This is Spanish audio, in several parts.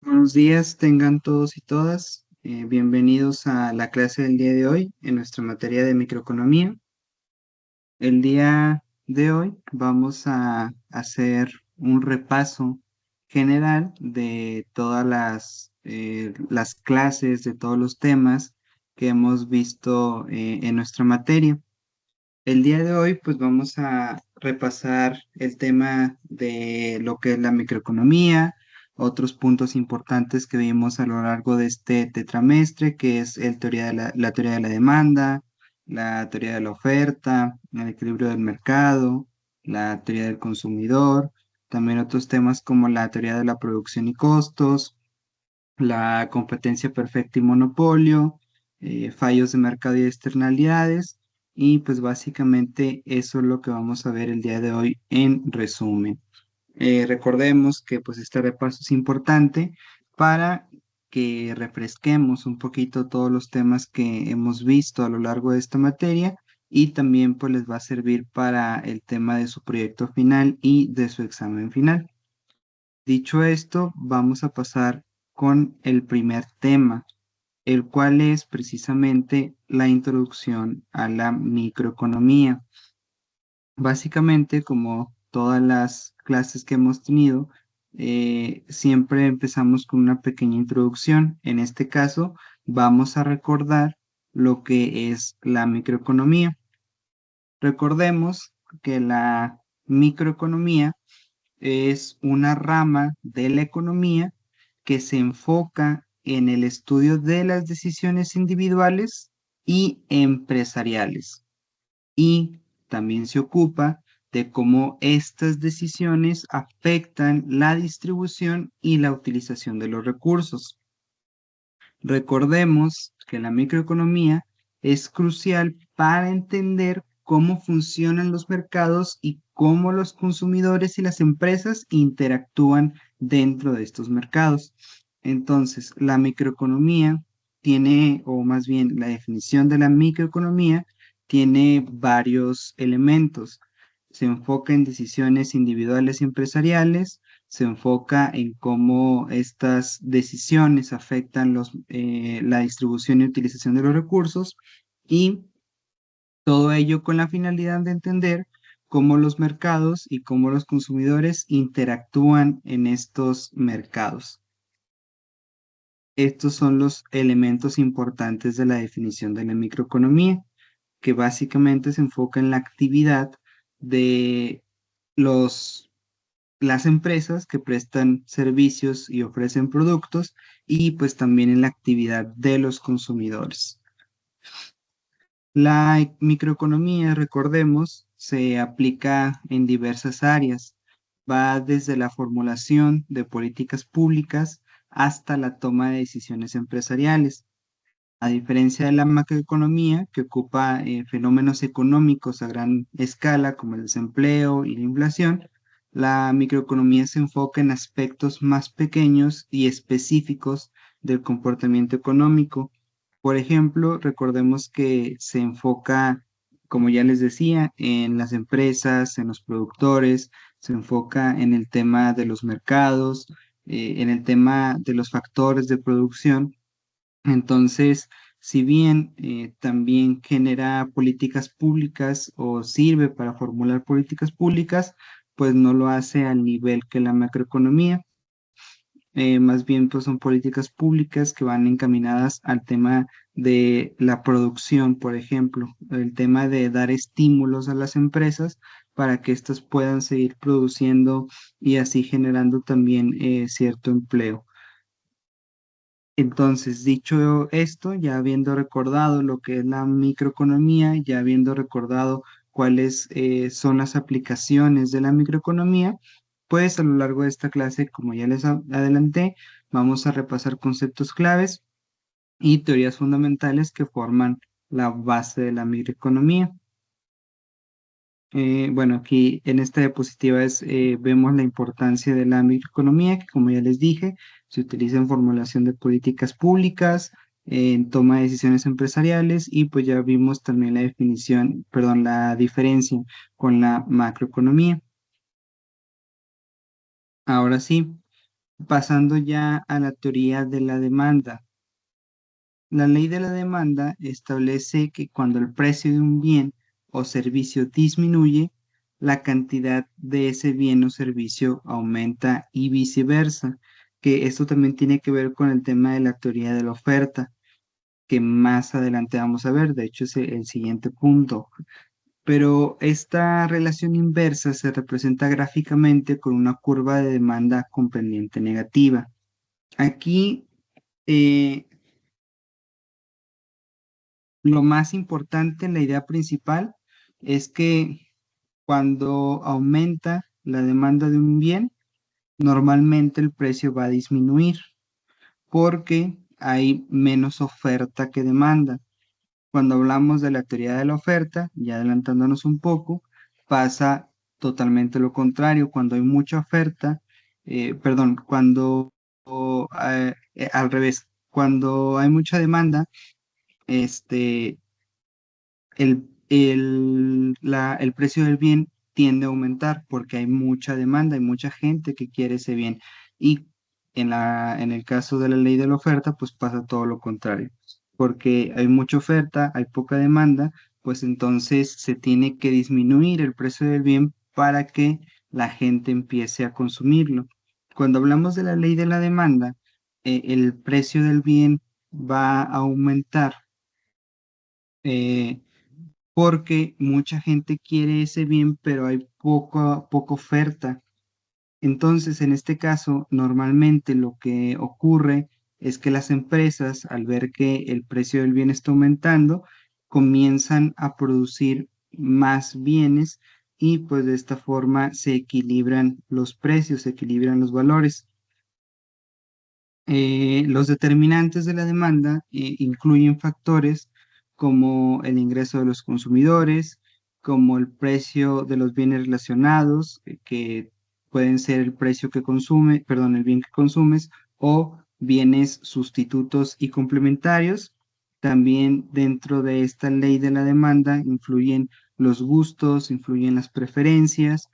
Buenos días, tengan todos y todas. Bienvenidos a la clase del día de hoy en nuestra materia de microeconomía. El día de hoy vamos a hacer un repaso general de todas las clases, de todos los temas que hemos visto en nuestra materia. El día de hoy, pues vamos a repasar el tema de lo que es la microeconomía, otros puntos importantes que vimos a lo largo de este tetramestre, que es la teoría de la demanda, la teoría de la oferta, el equilibrio del mercado, la teoría del consumidor, también otros temas como la teoría de la producción y costos, la competencia perfecta y monopolio, fallos de mercado y externalidades, y pues básicamente eso es lo que vamos a ver el día de hoy en resumen. Recordemos que pues este repaso es importante para que refresquemos un poquito todos los temas que hemos visto a lo largo de esta materia y también pues les va a servir para el tema de su proyecto final y de su examen final. Dicho esto, vamos a pasar con el primer tema, el cual es precisamente la introducción a la microeconomía. Básicamente, como todas las clases que hemos tenido, siempre empezamos con una pequeña introducción. En este caso, vamos a recordar lo que es la microeconomía. Recordemos que la microeconomía es una rama de la economía que se enfoca en el estudio de las decisiones individuales y empresariales y también se ocupa de cómo estas decisiones afectan la distribución y la utilización de los recursos. Recordemos que la microeconomía es crucial para entender cómo funcionan los mercados y cómo los consumidores y las empresas interactúan dentro de estos mercados. Entonces, la microeconomía tiene, o más bien la definición de la microeconomía, tiene varios elementos. Se enfoca en decisiones individuales y empresariales, se enfoca en cómo estas decisiones afectan la distribución y utilización de los recursos y todo ello con la finalidad de entender cómo los mercados y cómo los consumidores interactúan en estos mercados. Estos son los elementos importantes de la definición de la microeconomía, que básicamente se enfoca en la actividad de los las empresas que prestan servicios y ofrecen productos y pues también en la actividad de los consumidores. La microeconomía, recordemos, se aplica en diversas áreas. Va desde la formulación de políticas públicas hasta la toma de decisiones empresariales. A diferencia de la macroeconomía, que ocupa fenómenos económicos a gran escala como el desempleo y la inflación, la microeconomía se enfoca en aspectos más pequeños y específicos del comportamiento económico. Por ejemplo, recordemos que se enfoca, como ya les decía, en las empresas, en los productores, se enfoca en el tema de los mercados, en el tema de los factores de producción. Entonces, si bien también genera políticas públicas o sirve para formular políticas públicas, pues no lo hace al nivel que la macroeconomía. Más bien, pues son políticas públicas que van encaminadas al tema de la producción, por ejemplo, el tema de dar estímulos a las empresas para que éstas puedan seguir produciendo y así generando también cierto empleo. Entonces, dicho esto, ya habiendo recordado lo que es la microeconomía, ya habiendo recordado cuáles son las aplicaciones de la microeconomía, pues a lo largo de esta clase, como ya les adelanté, vamos a repasar conceptos claves y teorías fundamentales que forman la base de la microeconomía. Bueno, aquí en esta diapositiva vemos la importancia de la microeconomía, que como ya les dije, se utiliza en formulación de políticas públicas, en toma de decisiones empresariales y pues ya vimos también la definición, perdón, la diferencia con la macroeconomía. Ahora sí, Pasando ya a la teoría de la demanda. La ley de la demanda establece que cuando el precio de un bien o servicio disminuye, la cantidad de ese bien o servicio aumenta y viceversa, que esto también tiene que ver con el tema de la teoría de la oferta, que más adelante vamos a ver, de hecho es el siguiente punto. Pero esta relación inversa se representa gráficamente con una curva de demanda con pendiente negativa. Aquí eh, lo más importante, la idea principal, es que cuando aumenta la demanda de un bien, normalmente el precio va a disminuir porque hay menos oferta que demanda. Cuando hablamos de la teoría de la oferta, ya adelantándonos un poco, pasa totalmente lo contrario. Cuando hay mucha oferta, perdón, al revés, cuando hay mucha demanda, este, el precio del bien tiende a aumentar porque hay mucha demanda, hay mucha gente que quiere ese bien. Y en el caso de la ley de la oferta, pues pasa todo lo contrario, porque hay mucha oferta, hay poca demanda, pues entonces se tiene que disminuir el precio del bien para que la gente empiece a consumirlo. Cuando hablamos de la ley de la demanda, el precio del bien va a aumentar. eh, Porque mucha gente quiere ese bien, pero hay poca oferta. Entonces, en este caso, normalmente lo que ocurre es que las empresas, al ver que el precio del bien está aumentando, comienzan a producir más bienes y pues de esta forma se equilibran los precios, se equilibran los valores. Los determinantes de la demanda incluyen factores como el ingreso de los consumidores, como el precio de los bienes relacionados, que pueden ser el precio que consume, perdón, el bien que consumes, o bienes sustitutos y complementarios. También dentro de esta ley de la demanda influyen los gustos, influyen las preferencias,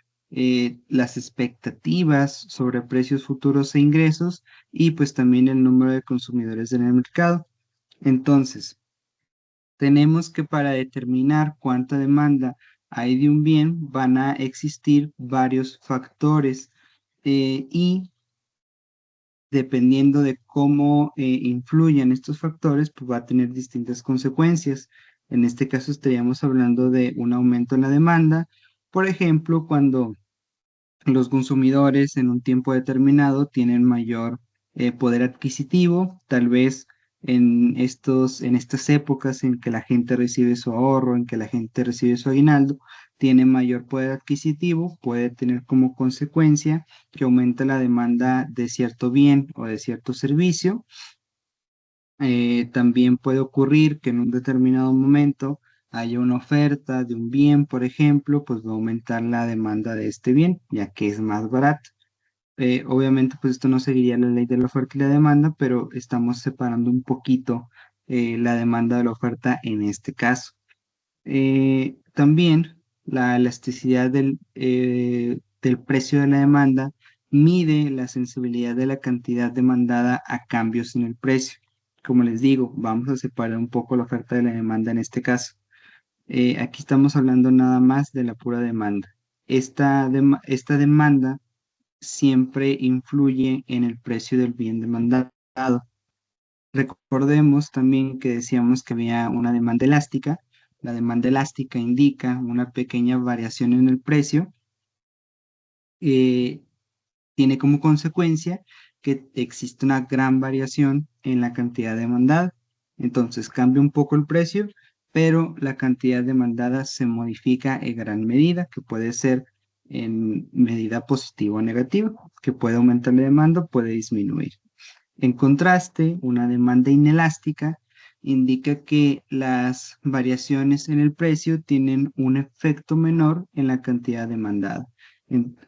las expectativas sobre precios futuros e ingresos y pues también el número de consumidores en el mercado. Entonces, tenemos que para determinar cuánta demanda hay de un bien van a existir varios factores y dependiendo de cómo influyan estos factores, pues va a tener distintas consecuencias. En este caso estaríamos hablando de un aumento en la demanda. Por ejemplo, cuando los consumidores en un tiempo determinado tienen mayor poder adquisitivo, tal vez en estas épocas en que la gente recibe su ahorro, en que la gente recibe su aguinaldo, tiene mayor poder adquisitivo, puede tener como consecuencia que aumenta la demanda de cierto bien o de cierto servicio. También puede ocurrir que en un determinado momento haya una oferta de un bien, por ejemplo, pues va a aumentar la demanda de este bien, ya que es más barato. Obviamente, pues esto no seguiría la ley de la oferta y la demanda, pero estamos separando un poquito la demanda de la oferta en este caso. También la elasticidad del precio de la demanda mide la sensibilidad de la cantidad demandada a cambios en el precio. Como les digo, vamos a separar un poco la oferta de la demanda en este caso. Aquí estamos hablando nada más de la pura demanda. Esta demanda siempre influye en el precio del bien demandado. Recordemos también que decíamos que había una demanda elástica. La demanda elástica indica una pequeña variación en el precio. eh, Tiene como consecuencia que existe una gran variación en la cantidad demandada. Entonces cambia un poco el precio, pero la cantidad demandada se modifica en gran medida, que puede ser en medida positiva o negativa, que puede aumentar la demanda, puede disminuir. En contraste, una demanda inelástica indica que las variaciones en el precio tienen un efecto menor en la cantidad demandada.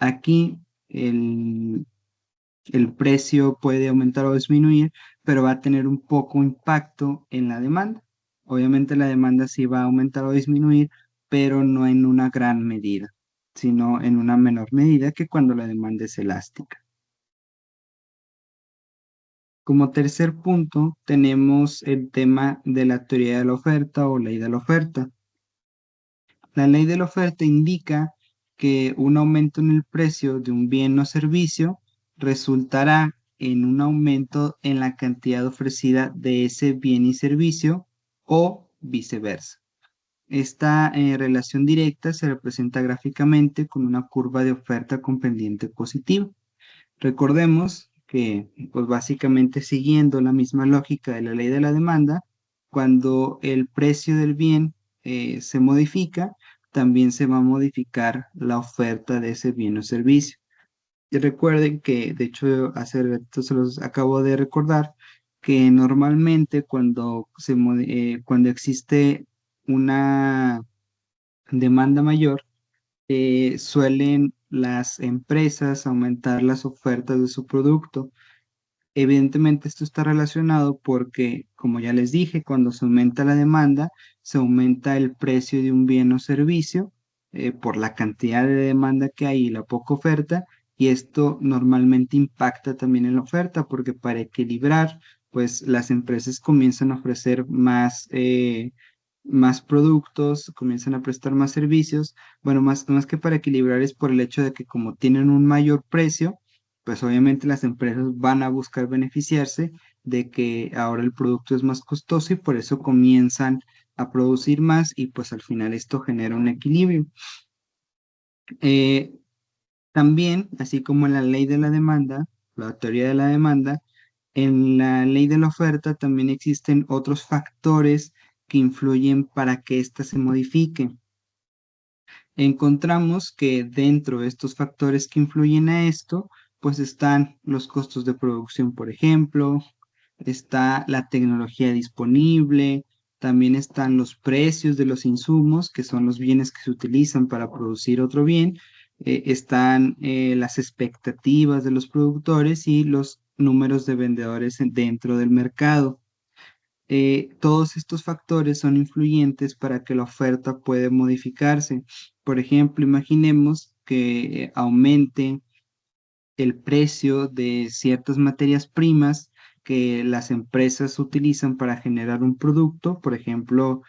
Aquí el, el precio puede aumentar o disminuir, pero va a tener un poco impacto en la demanda. Obviamente la demanda sí va a aumentar o disminuir, pero no en una gran medida, sino en una menor medida que cuando la demanda es elástica. Como tercer punto, tenemos el tema de la teoría de la oferta o ley de la oferta. La ley de la oferta indica que un aumento en el precio de un bien o servicio resultará en un aumento en la cantidad ofrecida de ese bien y servicio o viceversa. Esta relación directa se representa gráficamente con una curva de oferta con pendiente positivo. Recordemos que, pues básicamente siguiendo la misma lógica de la ley de la demanda, cuando el precio del bien se modifica, también se va a modificar la oferta de ese bien o servicio. Y recuerden que, de hecho, hace rato se los acabo de recordar, que normalmente cuando existe una demanda mayor, suelen las empresas aumentar las ofertas de su producto. Evidentemente esto está relacionado porque, como ya les dije, cuando se aumenta la demanda, se aumenta el precio de un bien o servicio por la cantidad de demanda que hay y la poca oferta, y esto normalmente impacta también en la oferta porque para equilibrar, pues las empresas comienzan a ofrecer más productos, comienzan a prestar más servicios. Bueno, más que para equilibrar es por el hecho de que como tienen un mayor precio, pues obviamente las empresas van a buscar beneficiarse de que ahora el producto es más costoso y por eso comienzan a producir más y pues al final esto genera un equilibrio. Eh, También, así como en la ley de la demanda, la teoría de la demanda, en la ley de la oferta también existen otros factores que influyen para que ésta se modifique. Encontramos que dentro de estos factores que influyen a esto, pues están los costos de producción, por ejemplo, está la tecnología disponible, también están los precios de los insumos, que son los bienes que se utilizan para producir otro bien, están las expectativas de los productores y los números de vendedores dentro del mercado. Todos estos factores son influyentes para que la oferta pueda modificarse. Por ejemplo, imaginemos que aumente el precio de ciertas materias primas que las empresas utilizan para generar un producto. Por ejemplo,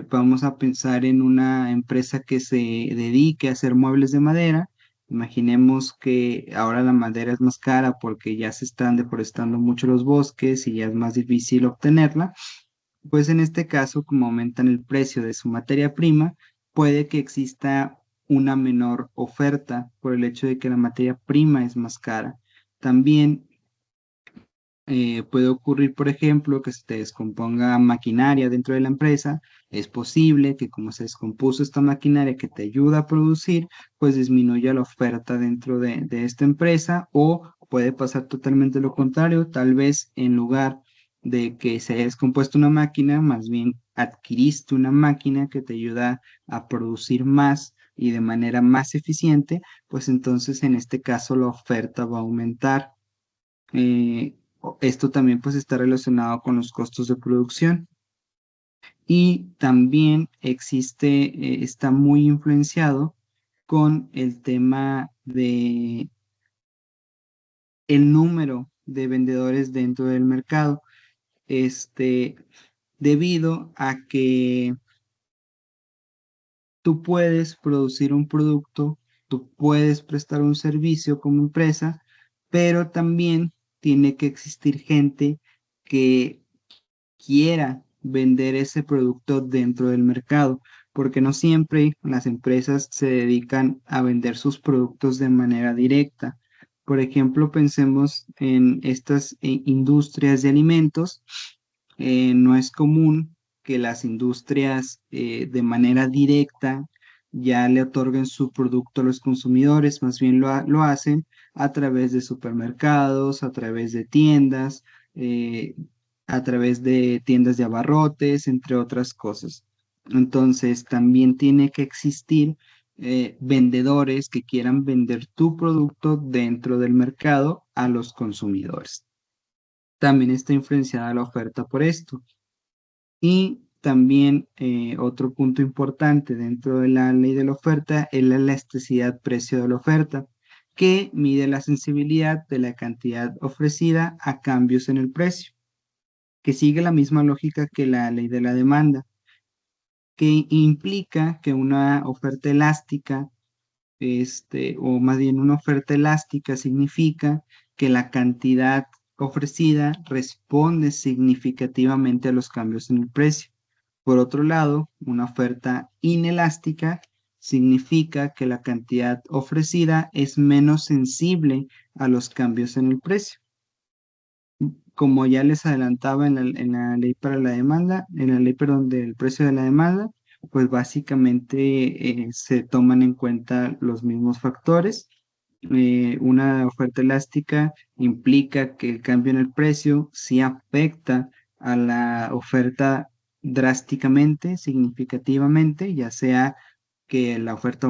vamos a pensar en una empresa que se dedique a hacer muebles de madera. Imaginemos que ahora la madera es más cara porque ya se están deforestando mucho los bosques y ya es más difícil obtenerla. Pues en este caso, como aumentan el precio de su materia prima, puede que exista una menor oferta por el hecho de que la materia prima es más cara. También puede ocurrir, por ejemplo, que se te descomponga maquinaria dentro de la empresa. Es posible que como se descompuso esta maquinaria que te ayuda a producir, pues disminuya la oferta dentro de esta empresa, o puede pasar totalmente lo contrario. Tal vez en lugar de que se haya descompuesto una máquina, más bien adquiriste una máquina que te ayuda a producir más y de manera más eficiente, pues entonces en este caso la oferta va a aumentar. Esto también pues está relacionado con los costos de producción y también está muy influenciado con el tema de el número de vendedores dentro del mercado. Este, Debido a que tú puedes producir un producto, tú puedes prestar un servicio como empresa, pero también tiene que existir gente que quiera vender ese producto dentro del mercado, porque no siempre las empresas se dedican a vender sus productos de manera directa. Por ejemplo, pensemos en estas industrias de alimentos. No es común que las industrias de manera directa ya le otorguen su producto a los consumidores, más bien lo hacen a través de supermercados, a través de tiendas, eh, a través de tiendas de abarrotes, entre otras cosas. Entonces, también tiene que existir vendedores que quieran vender tu producto dentro del mercado a los consumidores. También está influenciada la oferta por esto. Y también otro punto importante dentro de la ley de la oferta es la elasticidad precio de la oferta. que mide la sensibilidad de la cantidad ofrecida a cambios en el precio, que sigue la misma lógica que la ley de la demanda, que implica que una oferta elástica, o más bien una oferta elástica significa que la cantidad ofrecida responde significativamente a los cambios en el precio. Por otro lado, una oferta inelástica significa que la cantidad ofrecida es menos sensible a los cambios en el precio. Como ya les adelantaba en la ley para la demanda, en la ley, perdón, del precio de la demanda, pues básicamente se toman en cuenta los mismos factores. Una oferta elástica implica que el cambio en el precio sí afecta a la oferta drásticamente, significativamente, ya sea que la oferta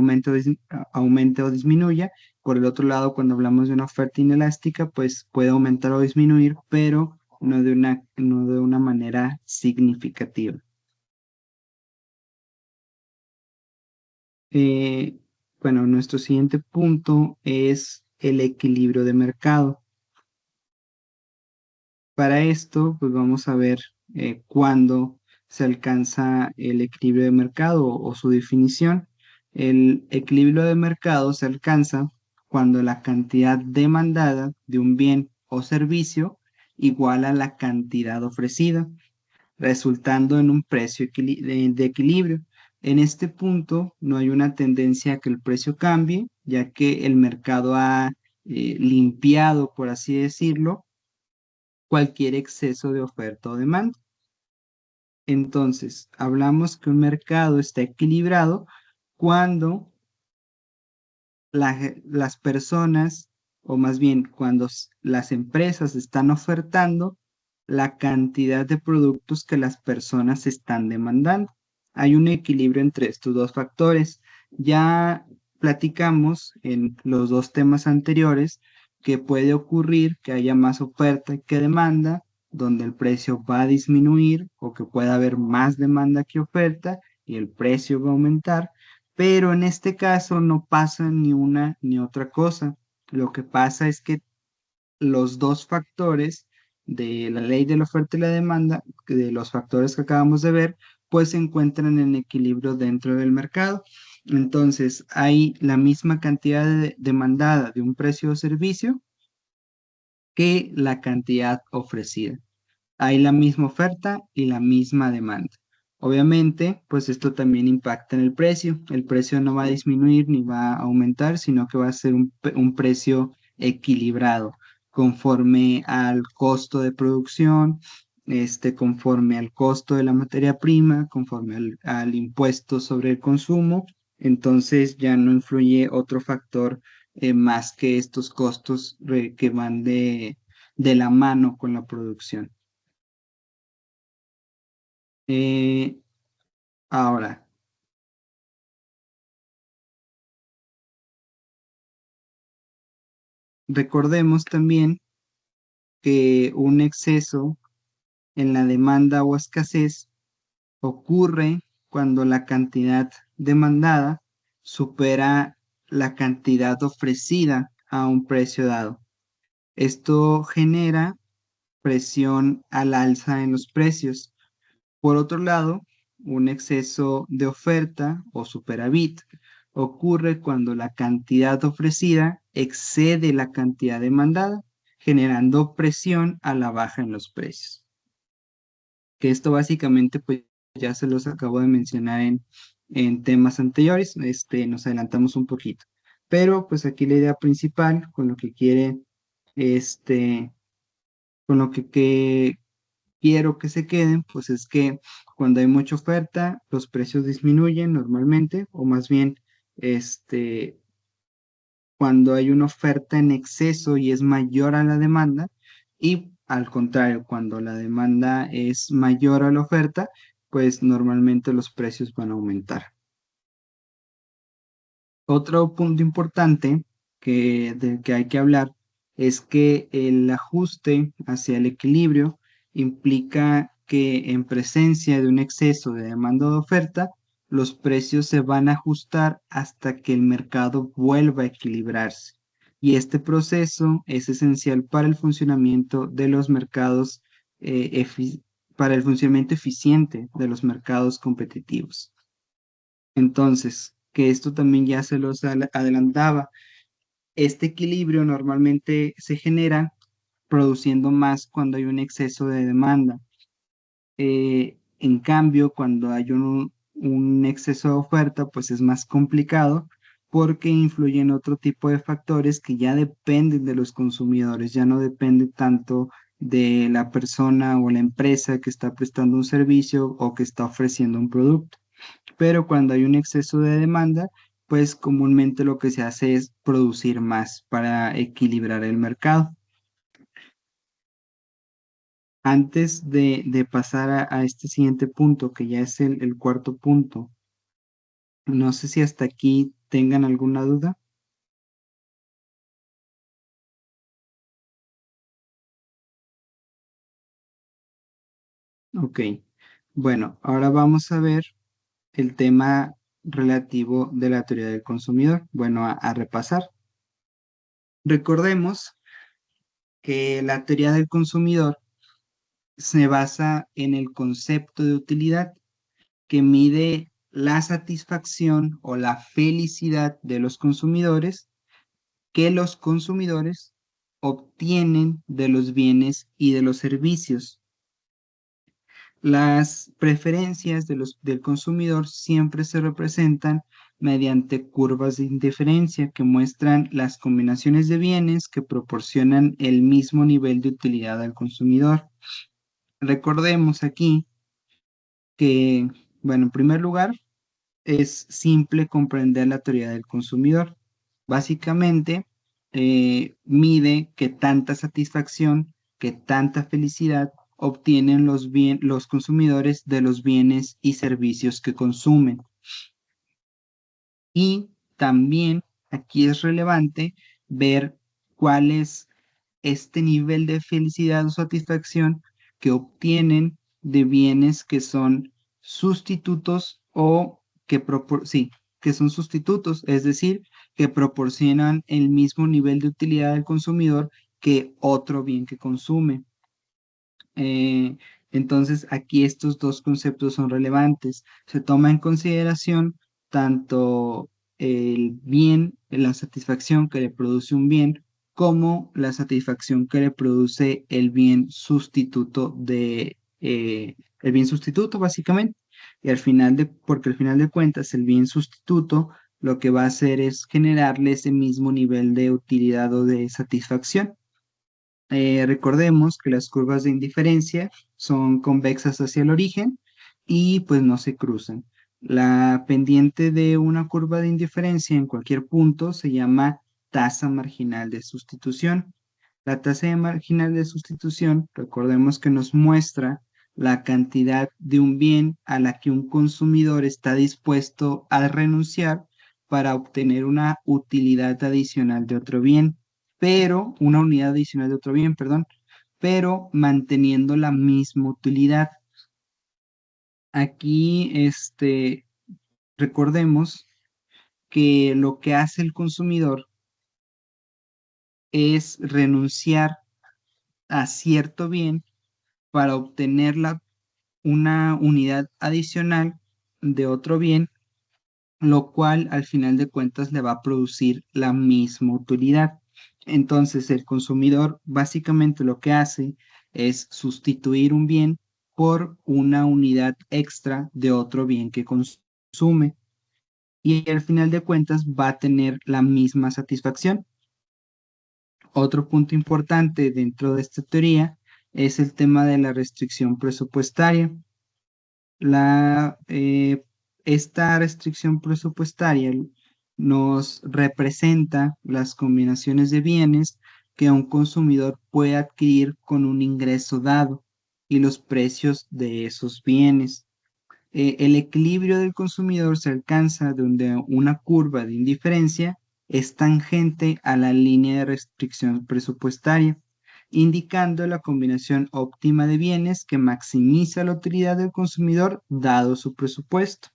aumente o disminuya. Por el otro lado, cuando hablamos de una oferta inelástica, pues puede aumentar o disminuir, pero no de una manera significativa. Eh, bueno, nuestro siguiente punto es el equilibrio de mercado. Para esto, pues vamos a ver cuándo se alcanza el equilibrio de mercado o su definición. El equilibrio de mercado se alcanza cuando la cantidad demandada de un bien o servicio iguala la cantidad ofrecida, resultando en un precio de equilibrio. En este punto no hay una tendencia a que el precio cambie, ya que el mercado ha limpiado, por así decirlo, cualquier exceso de oferta o demanda. Entonces, hablamos que un mercado está equilibrado cuando las personas, o más bien cuando las empresas están ofertando la cantidad de productos que las personas están demandando. Hay un equilibrio entre estos dos factores. Ya platicamos en los dos temas anteriores que puede ocurrir que haya más oferta que demanda, donde el precio va a disminuir o que pueda haber más demanda que oferta y el precio va a aumentar, pero en este caso no pasa ni una ni otra cosa. Lo que pasa es que los dos factores de la ley de la oferta y la demanda, de los factores que acabamos de ver, pues se encuentran en equilibrio dentro del mercado. Entonces, hay la misma cantidad demandada de un precio o servicio que la cantidad ofrecida. Hay la misma oferta y la misma demanda. Obviamente, pues esto también impacta en el precio. El precio no va a disminuir ni va a aumentar, sino que va a ser un precio equilibrado conforme al costo de producción, conforme al costo de la materia prima, conforme al impuesto sobre el consumo. Entonces ya no influye otro factor más que estos costos que van de la mano con la producción. Eh, Ahora, recordemos también que un exceso en la demanda o escasez ocurre cuando la cantidad demandada supera la cantidad ofrecida a un precio dado. Esto genera presión al alza en los precios. Por otro lado, un exceso de oferta o superávit ocurre cuando la cantidad ofrecida excede la cantidad demandada, generando presión a la baja en los precios. Que esto básicamente pues ya se los acabo de mencionar en temas anteriores, nos adelantamos un poquito. Pero pues aquí la idea principal con lo que quiere, este, con lo que quiero que se queden, pues es que cuando hay mucha oferta, los precios disminuyen normalmente, o más bien, este, cuando hay una oferta en exceso y es mayor a la demanda, y al contrario, cuando la demanda es mayor a la oferta, pues normalmente los precios van a aumentar. Otro punto importante del que hay que hablar es que el ajuste hacia el equilibrio implica que en presencia de un exceso de demanda o de oferta, los precios se van a ajustar hasta que el mercado vuelva a equilibrarse. y este proceso es esencial para el funcionamiento de los mercados, para el funcionamiento eficiente de los mercados competitivos. Entonces, que esto también ya se los adelantaba, este equilibrio normalmente se genera produciendo más cuando hay un exceso de demanda. En cambio, cuando hay un exceso de oferta, pues es más complicado porque influyen otro tipo de factores que ya dependen de los consumidores, ya no depende tanto de la persona o la empresa que está prestando un servicio o que está ofreciendo un producto. Pero cuando hay un exceso de demanda, pues comúnmente lo que se hace es producir más para equilibrar el mercado. Antes de pasar a este siguiente punto, que ya es el cuarto punto, no sé si hasta aquí tengan alguna duda. Ok, bueno, ahora vamos a ver el tema relativo de la teoría del consumidor. Bueno, a repasar. Recordemos que la teoría del consumidor se basa en el concepto de utilidad que mide la satisfacción o la felicidad de los consumidores que los consumidores obtienen de los bienes y de los servicios. Las preferencias del consumidor siempre se representan mediante curvas de indiferencia que muestran las combinaciones de bienes que proporcionan el mismo nivel de utilidad al consumidor. Recordemos aquí que, bueno, en primer lugar, es simple comprender la teoría del consumidor. Básicamente, mide qué tanta satisfacción, qué tanta felicidad obtienen los consumidores de los bienes y servicios que consumen. Y también aquí es relevante ver cuál es este nivel de felicidad o satisfacción que obtienen de bienes que son sustitutos o sí, que son sustitutos, es decir, que proporcionan el mismo nivel de utilidad al consumidor que otro bien que consume. Eh, entonces, aquí estos dos conceptos son relevantes. Se toma en consideración tanto el bien, la satisfacción que le produce un bien, como la satisfacción que le produce el bien sustituto el bien sustituto, básicamente. Y porque al final de cuentas, el bien sustituto lo que va a hacer es generarle ese mismo nivel de utilidad o de satisfacción. Recordemos que las curvas de indiferencia son convexas hacia el origen y pues no se cruzan. La pendiente de una curva de indiferencia en cualquier punto se llama tasa marginal de sustitución. La marginal de sustitución, recordemos que nos muestra la cantidad de un bien a la que un consumidor está dispuesto a renunciar para obtener una utilidad adicional de otro bien, pero una unidad adicional de otro bien, perdón, pero manteniendo la misma utilidad. Aquí, recordemos que lo que hace el consumidor es renunciar a cierto bien para obtener una unidad adicional de otro bien, lo cual al final de cuentas le va a producir la misma utilidad. Entonces, el consumidor básicamente lo que hace es sustituir un bien por una unidad extra de otro bien que consume y al final de cuentas va a tener la misma satisfacción. Otro punto importante dentro de esta teoría es el tema de la restricción presupuestaria. Esta restricción presupuestaria nos representa las combinaciones de bienes que un consumidor puede adquirir con un ingreso dado y los precios de esos bienes. El equilibrio del consumidor se alcanza donde una curva de indiferencia es tangente a la línea de restricción presupuestaria, indicando la combinación óptima de bienes que maximiza la utilidad del consumidor dado su presupuesto.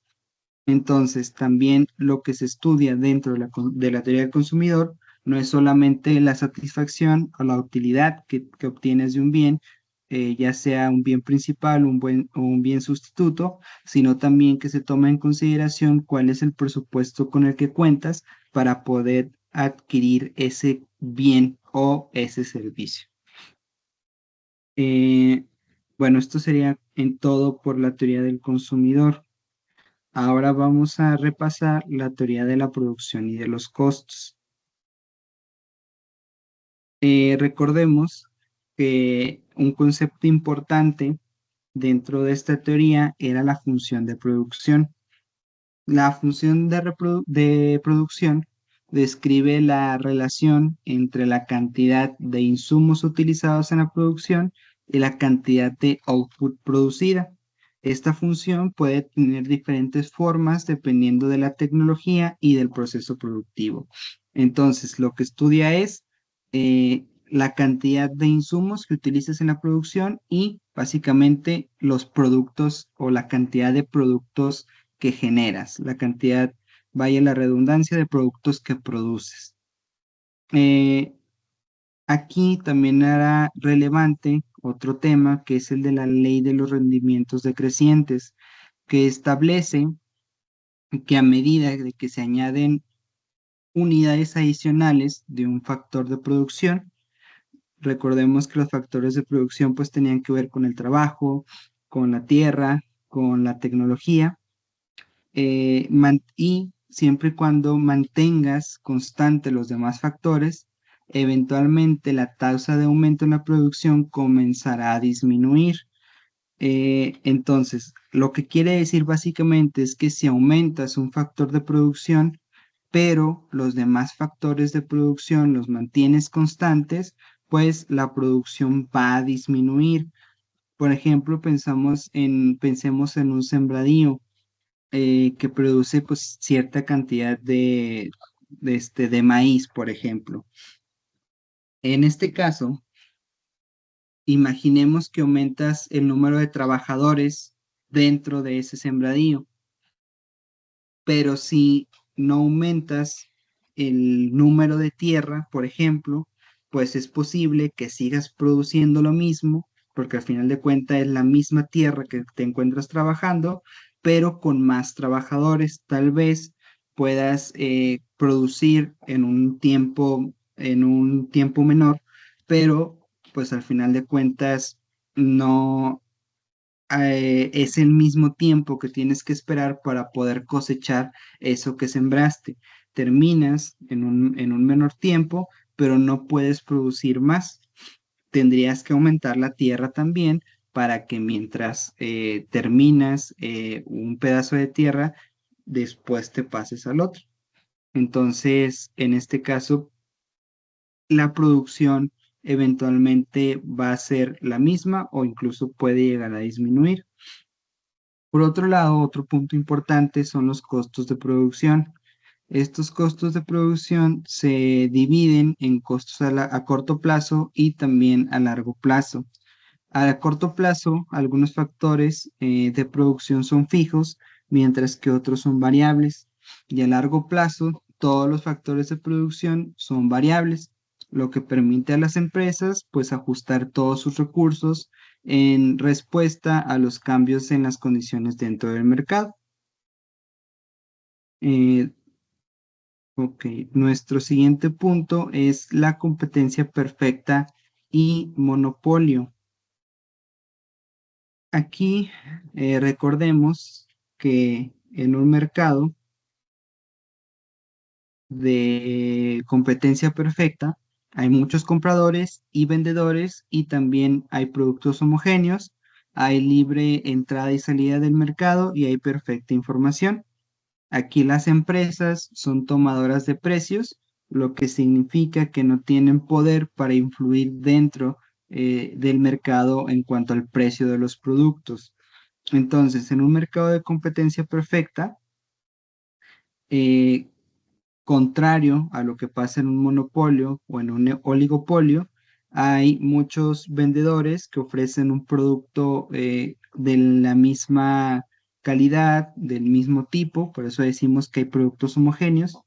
Entonces, también lo que se estudia dentro de la teoría del consumidor No es solamente la satisfacción o la utilidad que obtienes de un bien, ya sea un bien principal, o un bien sustituto, sino también que se toma en consideración cuál es el presupuesto con el que cuentas para poder adquirir ese bien o ese servicio. Eh, bueno, esto sería en todo por la teoría del consumidor. Ahora vamos a repasar la teoría de la producción y de los costos. Recordemos que un concepto importante dentro de esta teoría era la función de producción. La función de producción describe la relación entre la cantidad de insumos utilizados en la producción y la cantidad de output producida. Esta función puede tener diferentes formas dependiendo de la tecnología y del proceso productivo. Entonces, lo que estudia es la cantidad de insumos que utilices en la producción y básicamente los productos o la cantidad de productos que generas, la cantidad, vaya la redundancia, de productos que produces. Eh, Aquí también era relevante otro tema que es el de la ley de los rendimientos decrecientes, que establece que a medida de que se añaden unidades adicionales de un factor de producción, recordemos que los factores de producción pues tenían que ver con el trabajo, con la tierra, con la tecnología, y siempre y cuando mantengas constante los demás factores, eventualmente la tasa de aumento en la producción comenzará a disminuir. Entonces, lo que quiere decir básicamente es que si aumentas un factor de producción, pero los demás factores de producción los mantienes constantes, pues la producción va a disminuir. Por ejemplo, pensemos en un sembradío que produce pues cierta cantidad de maíz, por ejemplo. En este caso, imaginemos que aumentas el número de trabajadores dentro de ese sembradío, pero si no aumentas el número de tierra, por ejemplo, pues es posible que sigas produciendo lo mismo, porque al final de cuentas es la misma tierra que te encuentras trabajando, pero con más trabajadores. Tal vez puedas producir en un tiempo menor, pero pues al final de cuentas no es el mismo tiempo que tienes que esperar para poder cosechar eso que sembraste. Terminas en un menor tiempo, pero no puedes producir más. Tendrías que aumentar la tierra también para que mientras terminas un pedazo de tierra, después te pases al otro. Entonces, en este caso, la producción eventualmente va a ser la misma o incluso puede llegar a disminuir. Por otro lado, otro punto importante son los costos de producción. Estos costos de producción se dividen en costos a corto plazo y también a largo plazo. A corto plazo, algunos factores de producción son fijos, mientras que otros son variables. Y a largo plazo, todos los factores de producción son variables, lo que permite a las empresas pues ajustar todos sus recursos en respuesta a los cambios en las condiciones dentro del mercado. Eh, ok, nuestro siguiente punto es la competencia perfecta y monopolio. Aquí recordemos que en un mercado de competencia perfecta hay muchos compradores y vendedores y también hay productos homogéneos, hay libre entrada y salida del mercado y hay perfecta información. Aquí las empresas son tomadoras de precios, lo que significa que no tienen poder para influir dentro del mercado en cuanto al precio de los productos. Entonces, en un mercado de competencia perfecta, eh, contrario a lo que pasa en un monopolio o en un oligopolio, hay muchos vendedores que ofrecen un producto de la misma calidad, del mismo tipo, por eso decimos que hay productos homogéneos,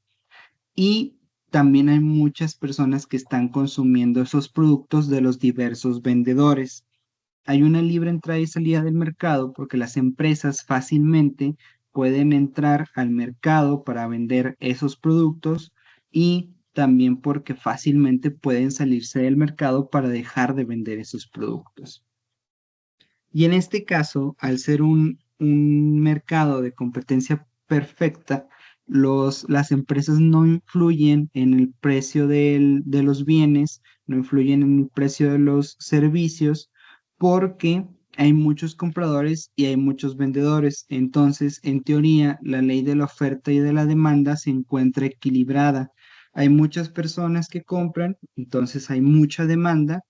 y también hay muchas personas que están consumiendo esos productos de los diversos vendedores. Hay una libre entrada y salida del mercado porque las empresas fácilmente pueden entrar al mercado para vender esos productos y también porque fácilmente pueden salirse del mercado para dejar de vender esos productos. Y en este caso, al ser un mercado de competencia perfecta, las empresas no influyen en el precio de los bienes, no influyen en el precio de los servicios, porque hay muchos compradores y hay muchos vendedores. Entonces, en teoría, la ley de la oferta y de la demanda se encuentra equilibrada. Hay muchas personas que compran, entonces hay mucha demanda,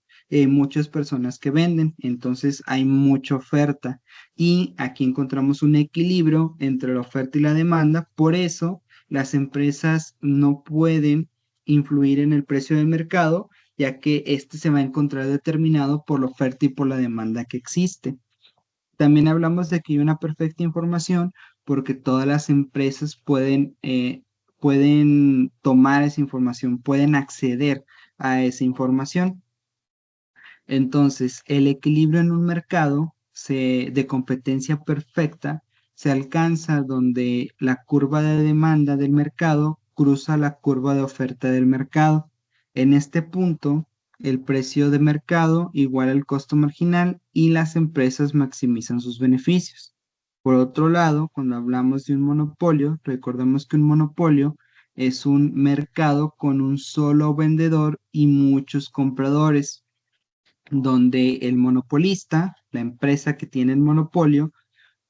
muchas personas que venden, entonces hay mucha oferta y aquí encontramos un equilibrio entre la oferta y la demanda, por eso las empresas no pueden influir en el precio del mercado, ya que este se va a encontrar determinado por la oferta y por la demanda que existe. También hablamos de que hay una perfecta información porque todas las empresas pueden tomar esa información, pueden acceder a esa información. Entonces, el equilibrio en un mercado de competencia perfecta se alcanza donde la curva de demanda del mercado cruza la curva de oferta del mercado. En este punto, el precio de mercado iguala el costo marginal y las empresas maximizan sus beneficios. Por otro lado, cuando hablamos de un monopolio, recordemos que un monopolio es un mercado con un solo vendedor y muchos compradores donde el monopolista, la empresa que tiene el monopolio,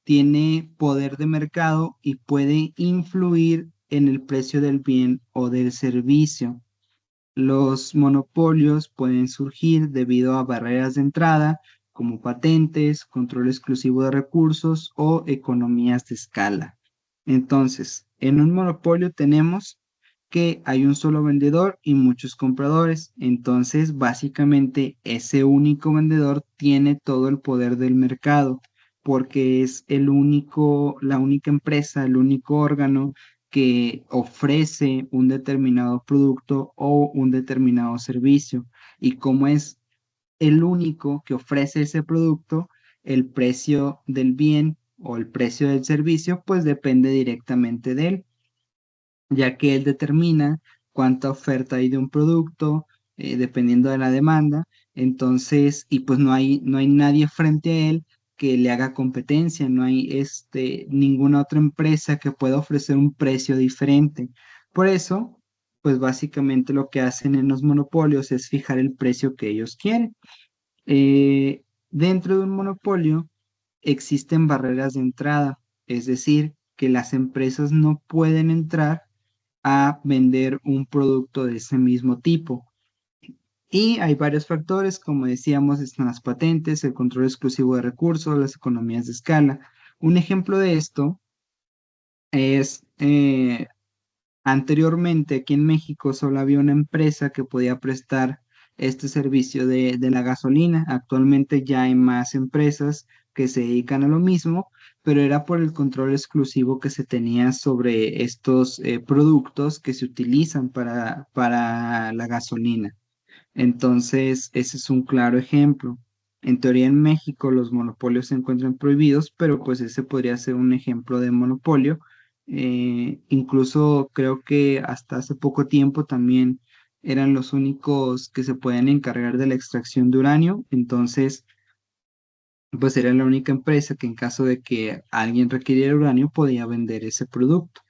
tiene poder de mercado y puede influir en el precio del bien o del servicio. Los monopolios pueden surgir debido a barreras de entrada como patentes, control exclusivo de recursos o economías de escala. Entonces, en un monopolio tenemos que hay un solo vendedor y muchos compradores. Entonces, básicamente, ese único vendedor tiene todo el poder del mercado porque es la única empresa, el único órgano que ofrece un determinado producto o un determinado servicio. Y como es el único que ofrece ese producto, el precio del bien o el precio del servicio, pues depende directamente de él, ya que él determina cuánta oferta hay de un producto, dependiendo de la demanda. Entonces, y pues no hay nadie frente a él que le haga competencia, no hay ninguna otra empresa que pueda ofrecer un precio diferente. Por eso, pues básicamente lo que hacen en los monopolios es fijar el precio que ellos quieren. Dentro de un monopolio existen barreras de entrada, es decir, que las empresas no pueden entrar a vender un producto de ese mismo tipo. Y hay varios factores, como decíamos, están las patentes, el control exclusivo de recursos, las economías de escala. Un ejemplo de esto es, anteriormente aquí en México solo había una empresa que podía prestar este servicio de la gasolina. Actualmente ya hay más empresas que se dedican a lo mismo, pero era por el control exclusivo que se tenía sobre estos productos que se utilizan para la gasolina. Entonces, ese es un claro ejemplo. En teoría, en México los monopolios se encuentran prohibidos, pero pues ese podría ser un ejemplo de monopolio. Incluso creo que hasta hace poco tiempo también eran los únicos que se pueden encargar de la extracción de uranio. Entonces, pues era la única empresa que en caso de que alguien requiriera uranio podía vender ese producto.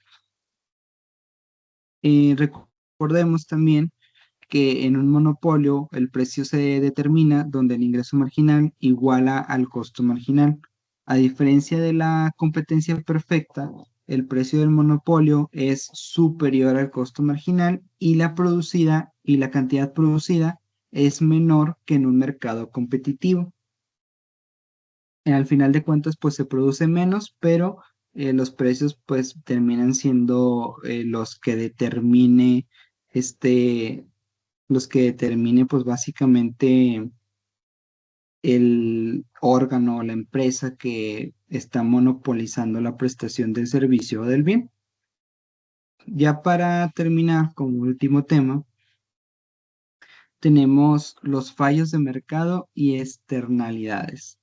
Recordemos también que en un monopolio el precio se determina donde el ingreso marginal iguala al costo marginal. A diferencia de la competencia perfecta, el precio del monopolio es superior al costo marginal y la cantidad producida es menor que en un mercado competitivo. Al final de cuentas, pues se produce menos, pero los precios pues terminan siendo este, los que determine pues básicamente el órgano o la empresa que está monopolizando la prestación del servicio o del bien. Ya para terminar, como último tema, tenemos los fallos de mercado y externalidades.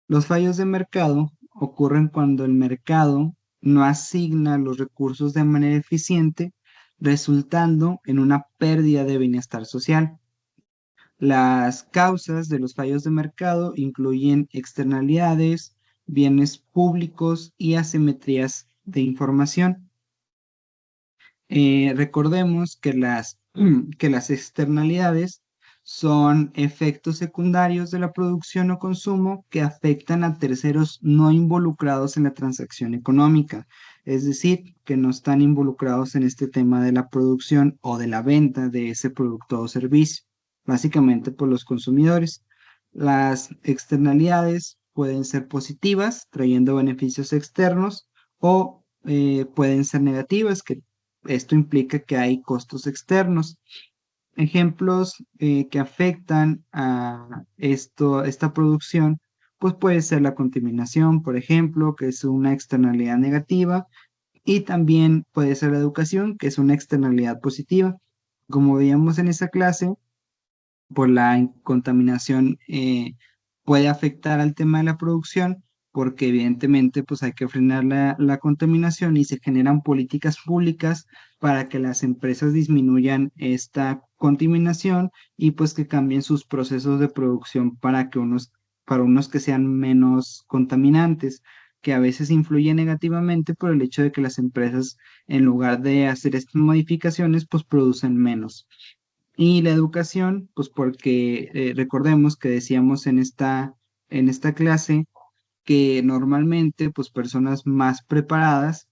Los fallos de mercado ocurren cuando el mercado no asigna los recursos de manera eficiente, resultando en una pérdida de bienestar social. Las causas de los fallos de mercado incluyen externalidades, bienes públicos y asimetrías de información. Recordemos que que las externalidades son efectos secundarios de la producción o consumo que afectan a terceros no involucrados en la transacción económica, es decir, que no están involucrados en este tema de la producción o de la venta de ese producto o servicio, básicamente por los consumidores. Las externalidades pueden ser positivas, trayendo beneficios externos, o pueden ser negativas, que esto implica que hay costos externos. Ejemplos que afectan a esta producción, pues puede ser la contaminación, por ejemplo, que es una externalidad negativa, y también puede ser la educación, que es una externalidad positiva. Como veíamos en esa clase, por la contaminación puede afectar al tema de la producción, porque evidentemente pues hay que frenar la contaminación y se generan políticas públicas para que las empresas disminuyan esta contaminación y pues que cambien sus procesos de producción para unos que sean menos contaminantes, que a veces influye negativamente por el hecho de que las empresas, en lugar de hacer estas modificaciones, pues producen menos. Y la educación, pues porque recordemos que decíamos en esta clase que normalmente pues personas más preparadas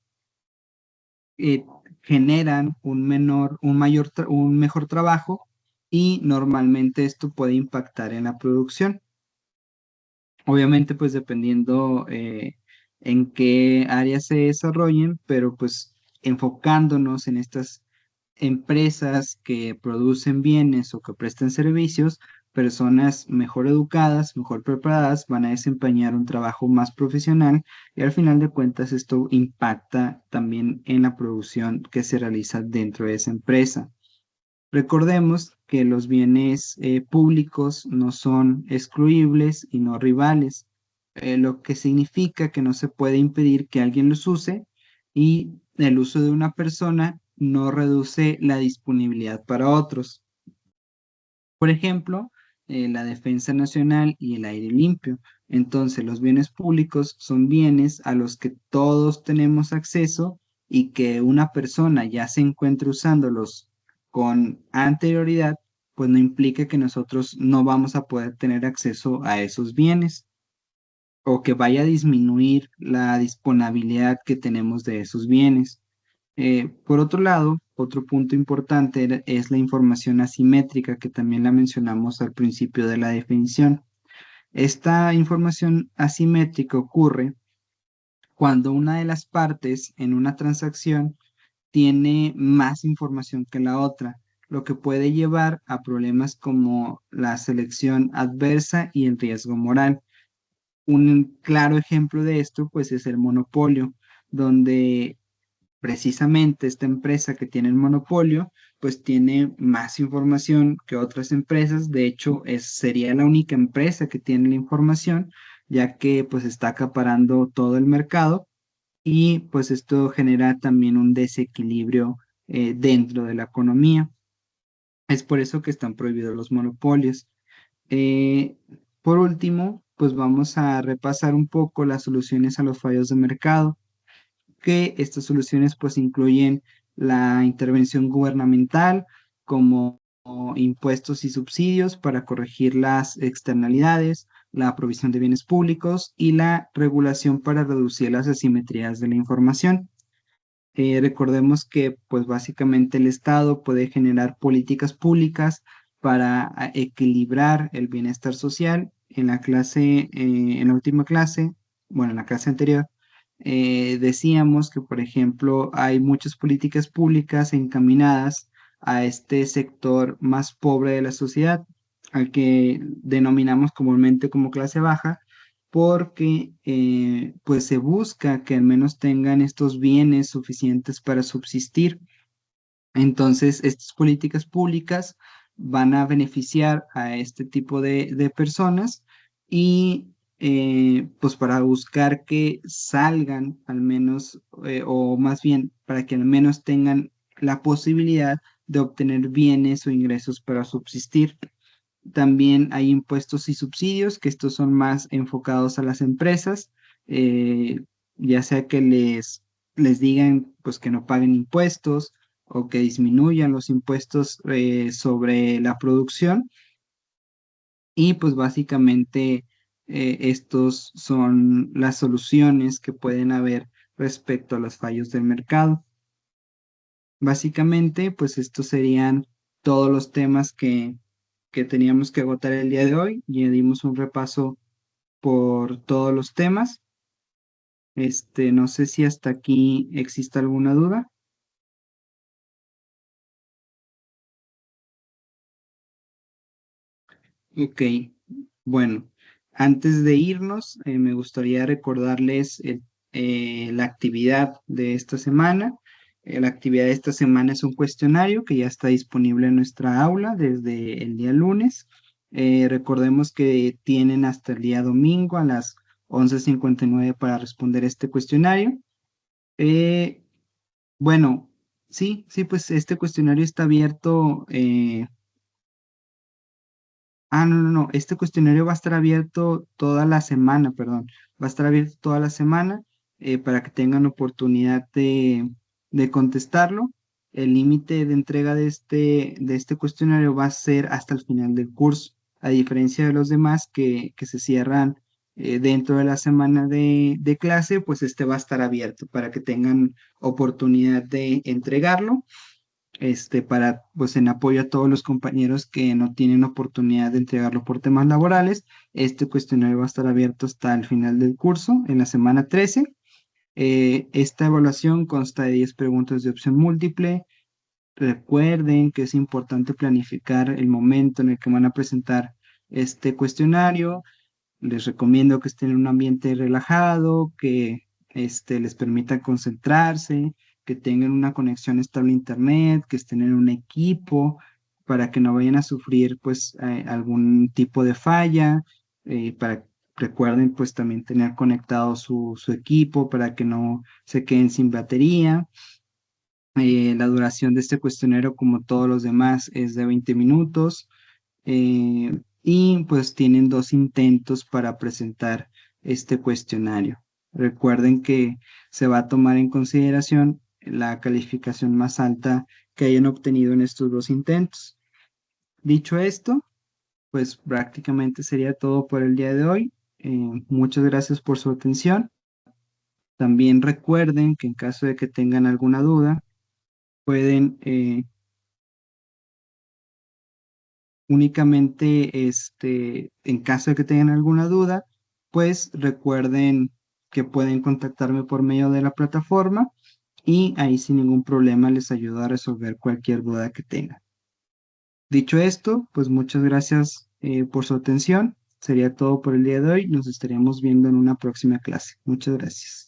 eh, generan un mejor trabajo, y normalmente esto puede impactar en la producción. Obviamente pues dependiendo en qué áreas se desarrollen, pero pues enfocándonos en estas empresas que producen bienes o que prestan servicios, personas mejor educadas, mejor preparadas, van a desempeñar un trabajo más profesional, y al final de cuentas esto impacta también en la producción que se realiza dentro de esa empresa. Recordemos que los bienes públicos no son excluibles y no rivales, lo que significa que no se puede impedir que alguien los use, y el uso de una persona no reduce la disponibilidad para otros. Por ejemplo, la defensa nacional y el aire limpio. Entonces, los bienes públicos son bienes a los que todos tenemos acceso, y que una persona ya se encuentre usándolos con anterioridad, pues no implica que nosotros no vamos a poder tener acceso a esos bienes, o que vaya a disminuir la disponibilidad que tenemos de esos bienes. Por otro lado, otro punto importante es la información asimétrica, que también la mencionamos al principio de la definición. Esta información asimétrica ocurre cuando una de las partes en una transacción tiene más información que la otra, lo que puede llevar a problemas como la selección adversa y el riesgo moral. Un claro ejemplo de esto, pues, es el monopolio, donde precisamente esta empresa que tiene el monopolio, pues tiene más información que otras empresas. De hecho, sería la única empresa que tiene la información, ya que pues está acaparando todo el mercado, y pues esto genera también un desequilibrio dentro de la economía. Es por eso que están prohibidos los monopolios. Eh, por último, pues vamos a repasar un poco las soluciones a los fallos de mercado, que estas soluciones pues incluyen la intervención gubernamental, como impuestos y subsidios para corregir las externalidades, la provisión de bienes públicos y la regulación para reducir las asimetrías de la información. Recordemos que pues básicamente el Estado puede generar políticas públicas para equilibrar el bienestar social. En la última clase, bueno, en la clase anterior, decíamos que, por ejemplo, hay muchas políticas públicas encaminadas a este sector más pobre de la sociedad, al que denominamos comúnmente como clase baja, porque pues se busca que al menos tengan estos bienes suficientes para subsistir. Entonces, estas políticas públicas van a beneficiar a este tipo de personas y pues para buscar que salgan al menos, o más bien para que al menos tengan la posibilidad de obtener bienes o ingresos para subsistir. También hay impuestos y subsidios, que estos son más enfocados a las empresas, eh, ya sea que les digan pues que no paguen impuestos o que disminuyan los impuestos sobre la producción. Y pues básicamente estos son las soluciones que pueden haber respecto a los fallos del mercado. Básicamente, pues estos serían todos los temas que teníamos que agotar el día de hoy. Ya dimos un repaso por todos los temas. No sé si hasta aquí existe alguna duda. Ok, bueno, antes de irnos, me gustaría recordarles la actividad de esta semana. La actividad de esta semana es un cuestionario que ya está disponible en nuestra aula desde el día lunes. Recordemos que tienen hasta el día domingo a las 11:59 para responder este cuestionario. Eh, bueno, sí, pues este cuestionario está abierto. No. Este cuestionario va a estar abierto toda la semana, perdón. Va a estar abierto toda la semana para que tengan oportunidad de contestarlo. El límite de entrega de este cuestionario va a ser hasta el final del curso, a diferencia de los demás que se cierran dentro de la semana de clase, pues este va a estar abierto para que tengan oportunidad de entregarlo, para, pues en apoyo a todos los compañeros que no tienen oportunidad de entregarlo por temas laborales. Este cuestionario va a estar abierto hasta el final del curso, en la semana 13. Esta evaluación consta de 10 preguntas de opción múltiple. Recuerden que es importante planificar el momento en el que van a presentar este cuestionario. Les recomiendo que estén en un ambiente relajado, que les permita concentrarse, que tengan una conexión estable a internet, que estén en un equipo para que no vayan a sufrir pues algún tipo de falla, para recuerden pues también tener conectado su equipo para que no se queden sin batería. La duración de este cuestionario, como todos los demás, es de 20 minutos. Y pues tienen 2 intentos para presentar este cuestionario. Recuerden que se va a tomar en consideración la calificación más alta que hayan obtenido en estos 2 intentos. Dicho esto, pues prácticamente sería todo por el día de hoy. Muchas gracias por su atención. También recuerden que en caso de que tengan alguna duda, pueden únicamente, en caso de que tengan alguna duda, pues recuerden que pueden contactarme por medio de la plataforma y ahí sin ningún problema les ayudo a resolver cualquier duda que tengan. Dicho esto, pues muchas gracias por su atención. Sería todo por el día de hoy. Nos estaríamos viendo en una próxima clase. Muchas gracias.